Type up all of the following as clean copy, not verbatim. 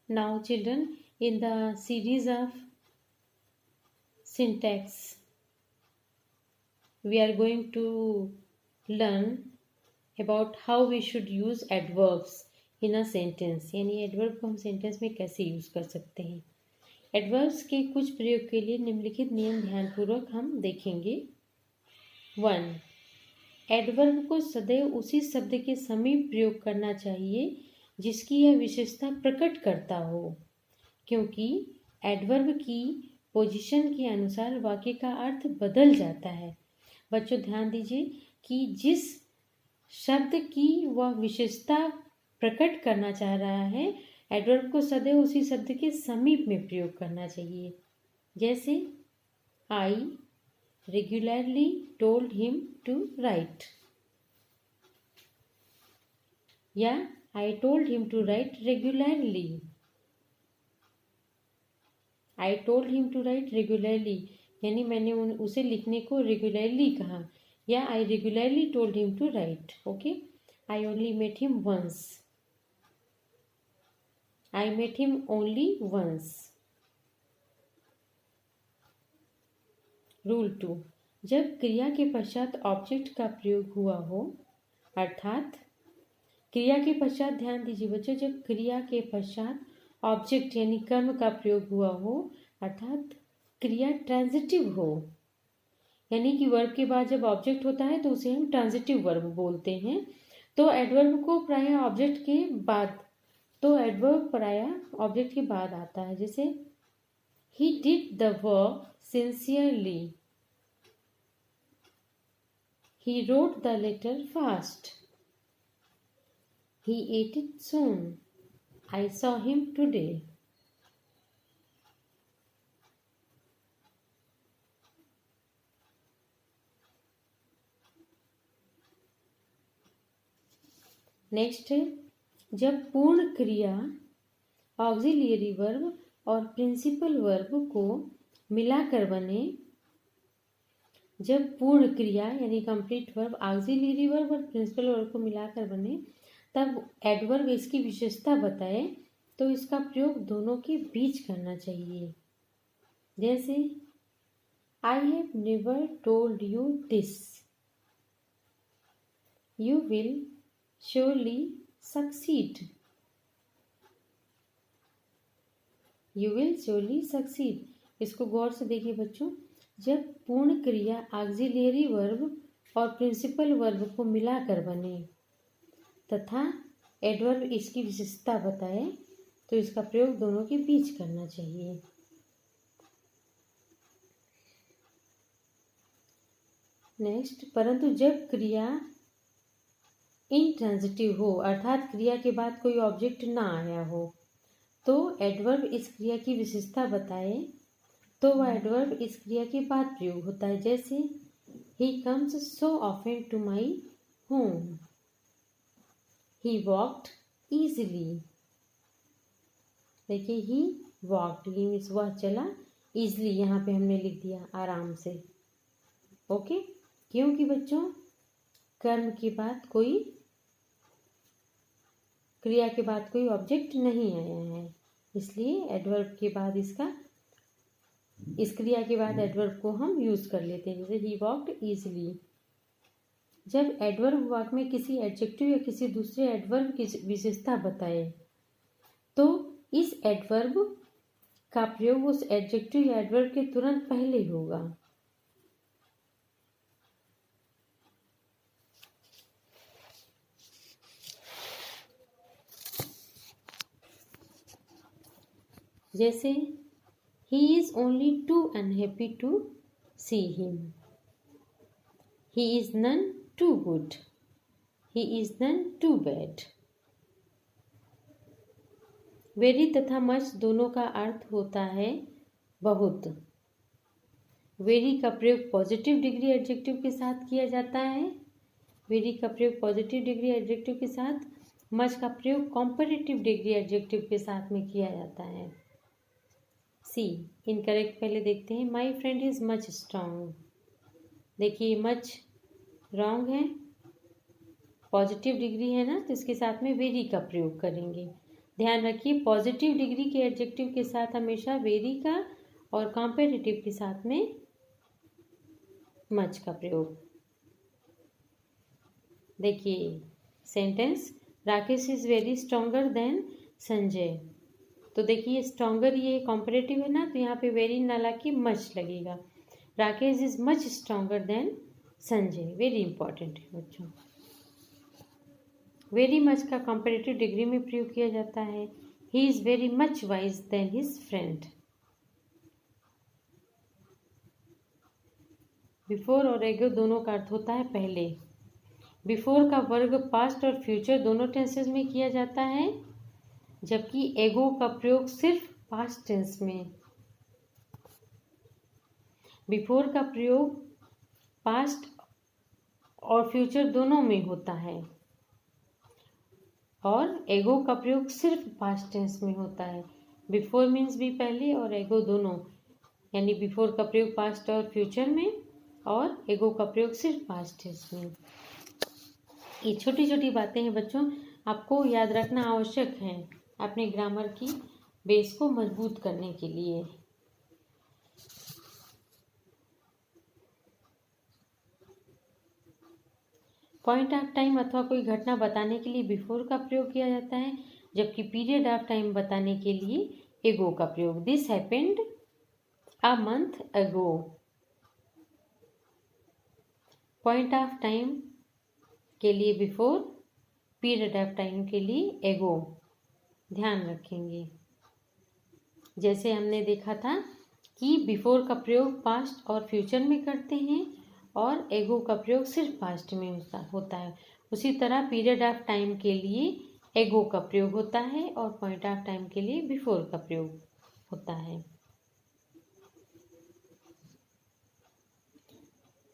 Now children, in the series of syntax, we are going to learn about how we should use adverbs in a sentence. यानी adverb को हम sentence में कैसे use कर सकते हैं. adverbs के कुछ प्रयोग के लिए निम्नलिखित नियम ध्यानपूर्वक हम देखेंगे. 1. एडवर्ब को सदैव उसी शब्द के समीप प्रयोग करना चाहिए जिसकी यह विशेषता प्रकट करता हो, क्योंकि एडवर्ब की पोजीशन के अनुसार वाक्य का अर्थ बदल जाता है. बच्चों ध्यान दीजिए कि जिस शब्द की वह विशेषता प्रकट करना चाह रहा है, एडवर्ब को सदैव उसी शब्द के समीप में प्रयोग करना चाहिए. जैसे I regularly told him to write, या I told him to write regularly. I told him to write regularly यानी मैंने उसे लिखने को रेगुलरली कहा, या I regularly told him to write. Okay, I only met him once, I met him only once. Rule 2. जब क्रिया के पश्चात ऑब्जेक्ट का प्रयोग हुआ हो, अर्थात क्रिया के पश्चात, ध्यान दीजिए बच्चों, जब क्रिया के पश्चात ऑब्जेक्ट यानी कर्म का प्रयोग हुआ हो, अर्थात क्रिया ट्रांजिटिव हो, यानी कि वर्ब के बाद जब ऑब्जेक्ट होता है तो उसे हम ट्रांजिटिव वर्ब बोलते हैं. तो एडवर्ब को प्रायः ऑब्जेक्ट के बाद, तो एडवर्ब प्रायः ऑब्जेक्ट के बाद आता है. जैसे he did the work sincerely, he wrote the letter fast, he ate it soon, I saw him today. Next है, जब पूर्ण क्रिया ऑक्सिलियरी वर्ब और प्रिंसिपल वर्ब को मिलाकर बने, जब पूर्ण क्रिया यानी कंप्लीट वर्ब ऑक्सिलियरी वर्ब और प्रिंसिपल वर्ब को मिलाकर बने, तब एडवर्ब इसकी विशेषता बताए तो इसका प्रयोग दोनों के बीच करना चाहिए. जैसे I have never told you this, you will surely succeed, you will surely succeed. इसको गौर से देखिए बच्चों, जब पूर्ण क्रिया ऑक्सिलियरी वर्ब और प्रिंसिपल वर्ब को मिलाकर बने तथा एडवर्ब इसकी विशेषता बताए तो इसका प्रयोग दोनों के बीच करना चाहिए. नेक्स्ट, परंतु जब क्रिया इंट्रांजिटिव हो, अर्थात क्रिया के बाद कोई ऑब्जेक्ट ना आया हो, तो एडवर्ब इस क्रिया की विशेषता बताए तो वह एडवर्ब इस क्रिया के बाद प्रयोग होता है. जैसे ही comes so often to my home, he walked easily. देखिए ही वॉक्ड, ही मीन्स वह चला, ईजिली यहाँ पे हमने लिख दिया आराम से. ओके, क्योंकि बच्चों कर्म के बाद कोई, क्रिया के बाद कोई ऑब्जेक्ट नहीं आया है, इसलिए एडवर्ब के बाद इस क्रिया के बाद एडवर्ब को हम यूज कर लेते हैं. जैसे ही वॉक्ड ईजिली. जब एडवर्ब वाक्य में किसी एडजेक्टिव या किसी दूसरे एडवर्ब की विशेषता बताए तो इस एडवर्ब का प्रयोग उस एडजेक्टिव या एडवर्ब के तुरंत पहले होगा. जैसे he is only too unhappy to see him, he is none too good, he is none too bad. Very तथा मच दोनों का अर्थ होता है बहुत. वेरी का प्रयोग पॉजिटिव डिग्री एडजेक्टिव के साथ किया जाता है, वेरी का प्रयोग पॉजिटिव डिग्री एडजेक्टिव के साथ, मच का प्रयोग कॉम्पैरेटिव डिग्री एडजेक्टिव के साथ में किया जाता है. सी इनकरेक्ट पहले देखते हैं. My friend is much strong. देखिए मच रॉन्ग है, पॉजिटिव डिग्री है ना, तो इसके साथ में वेरी का प्रयोग करेंगे. ध्यान रखिए पॉजिटिव डिग्री के एडजेक्टिव के साथ हमेशा वेरी का और कॉम्पेरेटिव के साथ में मच का प्रयोग। देखिए sentence, Rakesh is very stronger than Sanjay. तो देखिए स्ट्रॉन्गर ये कॉम्परेटिव है ना, तो यहाँ पे वेरी ना ला के मच लगेगा। Rakesh is much stronger than Sanjay, very important है बच्चों। वेरी मच का कॉम्परेटिव डिग्री में प्रयोग किया जाता है। He is very much wise than his friend. Before और एगो दोनों का अर्थ होता है पहले। बिफोर का वर्ग पास्ट और फ्यूचर दोनों टेंसेस में किया जाता है, जबकि एगो का प्रयोग सिर्फ पास्ट टेंस में। बिफोर का प्रयोग पास्ट और फ्यूचर दोनों में होता है और एगो का प्रयोग सिर्फ पास्ट टेंस में होता है। बिफोर मीन्स भी पहले और एगो दोनों, यानी बिफोर का प्रयोग पास्ट और फ्यूचर में और एगो का प्रयोग सिर्फ पास्ट टेंस में। ये छोटी छोटी बातें हैं बच्चों, आपको याद रखना आवश्यक है अपने ग्रामर की बेस को मजबूत करने के लिए। पॉइंट ऑफ टाइम अथवा कोई घटना बताने के लिए बिफोर का प्रयोग किया जाता है, जबकि पीरियड ऑफ टाइम बताने के लिए एगो का प्रयोग। This happened a month ago. Point of time के लिए बिफोर, पीरियड ऑफ टाइम के लिए एगो। ध्यान रखेंगे। जैसे हमने देखा था कि बिफोर का प्रयोग पास्ट और फ्यूचर में करते हैं और एगो का प्रयोग सिर्फ पास्ट में होता है, उसी तरह पीरियड ऑफ टाइम के लिए एगो का प्रयोग होता है और पॉइंट ऑफ टाइम के लिए बिफोर का प्रयोग होता है।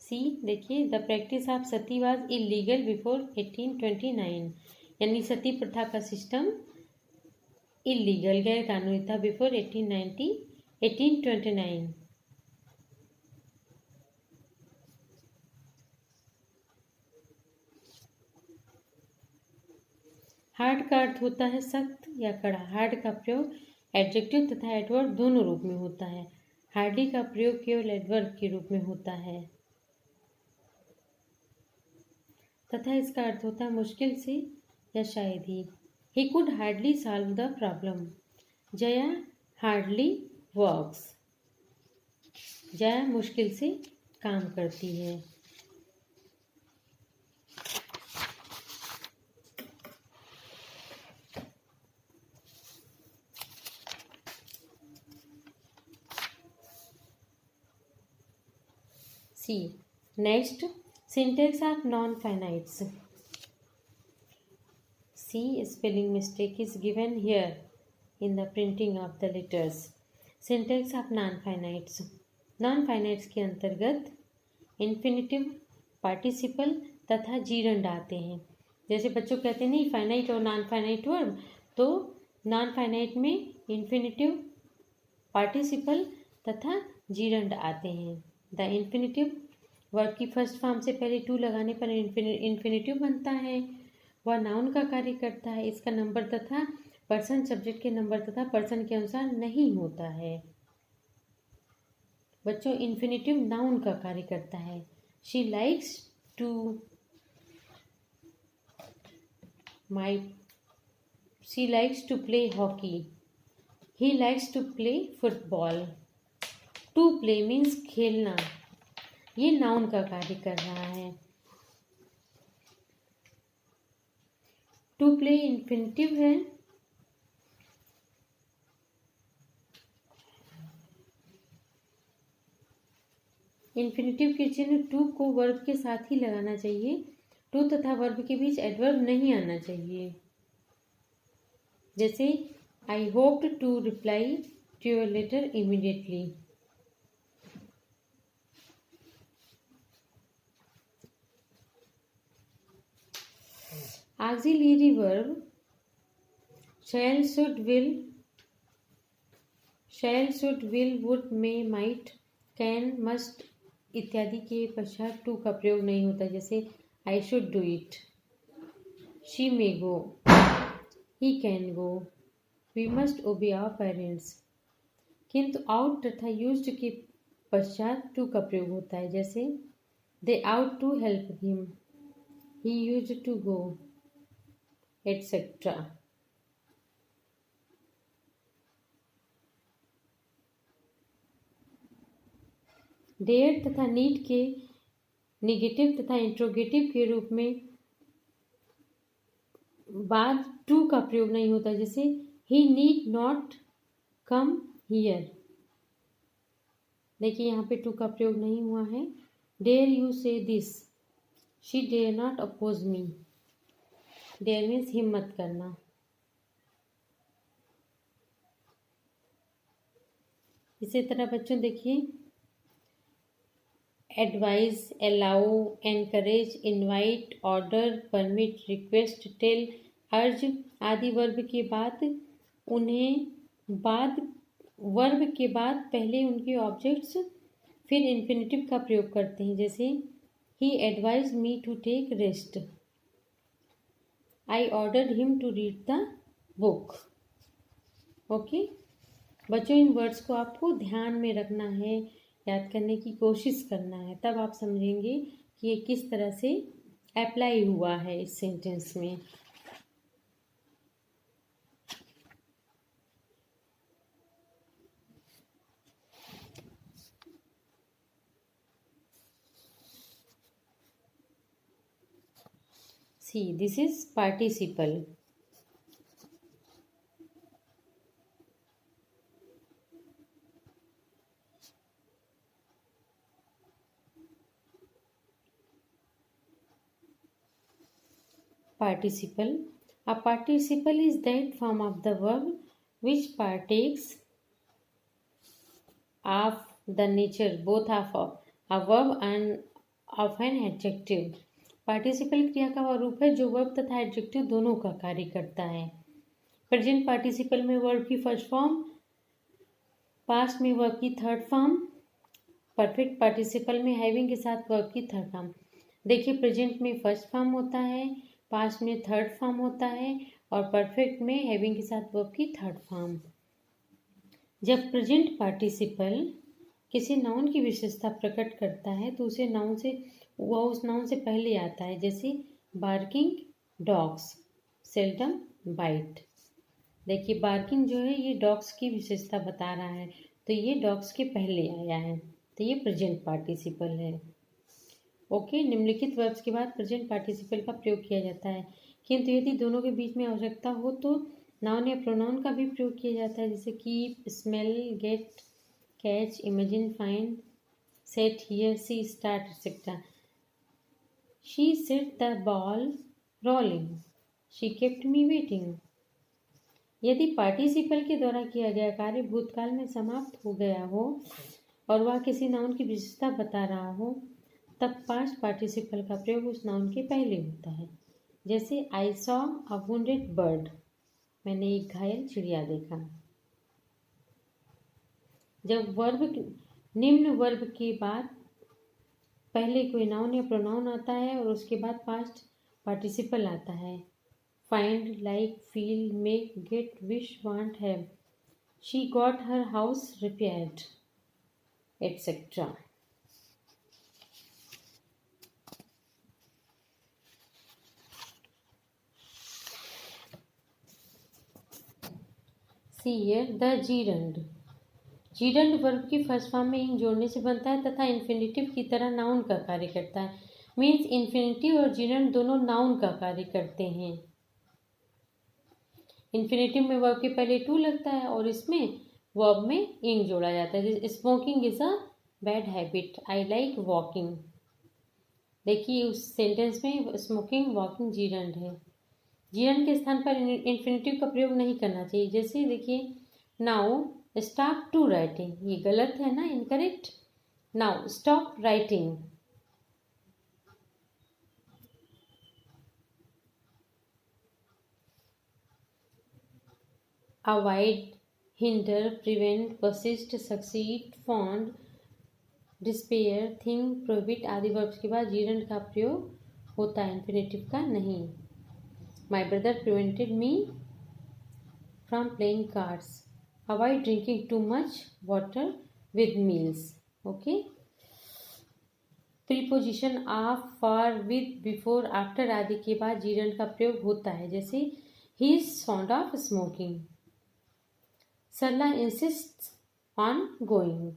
सी देखिए, the practice of Sati was illegal before 1829, यानी सती प्रथा का सिस्टम इलीगल गैर कानूनी था बिफोर 1829। हार्ड का अर्थ होता है सख्त या कड़ा। हार्ड का प्रयोग एडजेक्टिव तथा एडवर्ब दोनों रूप में होता है। हार्डली का प्रयोग केवल एडवर्ब के रूप में होता है तथा इसका अर्थ होता है मुश्किल से या शायद ही। He could hardly solve the problem. Jaya hardly works. Jaya मुश्किल से काम करती है। C next, syntax of non finites. C spelling mistake is given here in the printing of the letters. Syntax of non-finites. Non-finites के अंतर्गत infinitive, participle तथा gerund आते हैं। जैसे बच्चों कहते हैं नहीं फाइनाइट और नॉन फाइनाइट वर्ब, तो नॉन फाइनाइट में infinitive, participle तथा gerund आते हैं। द infinitive वर्ब की फर्स्ट फॉर्म से पहले टू लगाने पर infinitive बनता है। वह नाउन का कार्य करता है। इसका नंबर तथा पर्सन सब्जेक्ट के नंबर तथा पर्सन के अनुसार नहीं होता है। बच्चों इन्फिनेटिव नाउन का कार्य करता है। She likes to play hockey. He likes to play football. To play means खेलना, ये नाउन का कार्य कर रहा है। टू प्ले इन्फिनेटिव है। इन्फिनेटिव के चिन्ह टू को वर्ब के साथ ही लगाना चाहिए। टू तथा वर्ब के बीच एडवर्ब नहीं आना चाहिए। जैसे I hope to reply to your letter immediately. Auxiliary verb shall, should, will, would, may, might, can, must इत्यादि के पश्चात टू का प्रयोग नहीं होता। जैसे I should do it, she may go, he can go, we must obey our parents. किंतु ought तथा यूज्ड के पश्चात टू का प्रयोग होता है, जैसे they ought to help him, he used to go, etcetera. Dare तथा नीड के निगेटिव तथा इंट्रोगेटिव के रूप में बाद टू का प्रयोग नहीं होता, जैसे he need not come here. देखिए यहाँ पे टू का प्रयोग नहीं हुआ है। Dare you say this, she dare not oppose me. Dare means हिम्मत करना। इसी तरह बच्चों देखिए, advise, allow, encourage, invite, order, permit, request, tell, urge आदि वर्ब के बाद वर्ब के बाद पहले उनके ऑब्जेक्ट्स फिर इन्फिनेटिव का प्रयोग करते हैं, जैसे he advise me to take rest, I ordered him to read the book. Okay बच्चों, इन वर्ड्स को आपको ध्यान में रखना है, याद करने की कोशिश करना है, तब आप समझेंगे कि ये किस तरह से अप्लाई हुआ है इस सेंटेंस में। See, this is participle. Participle. A participle is that form of the verb which partakes of the nature both of a verb and of an adjective. Participle क्रिया का वह रूप है जो वर्ब तथा एडजेक्टिव दोनों का कार्य करता है। प्रेजेंट पार्टिसिपल में वर्ब की फर्स्ट फॉर्म, पास्ट में वर्ब की थर्ड फॉर्म, परफेक्ट पार्टिसिपल में हैविंग के साथ वर्ब की थर्ड फॉर्म। देखिए, प्रेजेंट में फर्स्ट फॉर्म होता है, पास्ट में थर्ड फॉर्म होता है और परफेक्ट में हैविंग के साथ वर्ब की थर्ड फॉर्म। जब प्रेजेंट पार्टिसिपल किसी नाउन की विशेषता प्रकट करता है तो उस नाउन से पहले आता है, जैसे बार्किंग डॉग्स सेल्डम बाइट। देखिए, बार्किंग जो है ये डॉग्स की विशेषता बता रहा है, तो ये डॉग्स के पहले आया है, तो ये प्रेजेंट पार्टिसिपल है। ओके, निम्नलिखित वर्ब्स के बाद प्रेजेंट पार्टिसिपल का प्रयोग किया जाता है, किंतु यदि दोनों के बीच में आवश्यकता हो तो नाउन या प्रोनाउन का भी प्रयोग किया जाता है, जैसे keep, smell, get, catch, imagine, find, set, hear, see, start, etcetera. She set the ball rolling. She kept me waiting. यदि पार्टिसिपल के द्वारा किया गया कार्य भूतकाल में समाप्त हो गया हो और वह किसी नाउन की विशेषता बता रहा हो, तब पास्ट पार्टिसिपल का प्रयोग उस नाउन के पहले होता है, जैसे I saw a wounded bird, मैंने एक घायल चिड़िया देखा। जब निम्न वर्ब के बाद पहले कोई नाउन या प्रोनाउन आता है और उसके बाद पास्ट पार्टिसिपल आता है, find, like, feel, make, get, wish, want, have, she got her house repaired, etcetera. See here, the gerund. Gerund verb की फर्स्ट फॉर्म में इंग जोड़ने से बनता है तथा इन्फिनेटिव की तरह नाउन का कार्य करता है। मीन्स इन्फिनेटिव और जीरंड दोनों नाउन का कार्य करते हैं। इन्फिनेटिव में वर्ब के पहले टू लगता है और इसमें वर्ब में इंग जोड़ा जाता है। Smoking is a bad habit, I like walking. देखिए, उस सेंटेंस में स्मोकिंग, वॉकिंग जीरंड है। जीरंड के स्थान पर इन्फिनेटिव का प्रयोग नहीं करना चाहिए, जैसे देखिए, नाउ स्टॉप टू राइटिंग, ये गलत है ना, incorrect. Now stop writing. Avoid, hinder, prevent, persist, succeed, fond, despair, think, prohibit आदि वर्ब्स के बाद जीरंड का प्रयोग होता है, इन्फिनेटिव का नहीं। My brother prevented me from playing cards. Avoid drinking too much water with meals. Okay. Preposition of, for, with, before, after आदि के बाद जीरंड का प्रयोग होता है, जैसे he is fond of smoking. Sarla insist on going.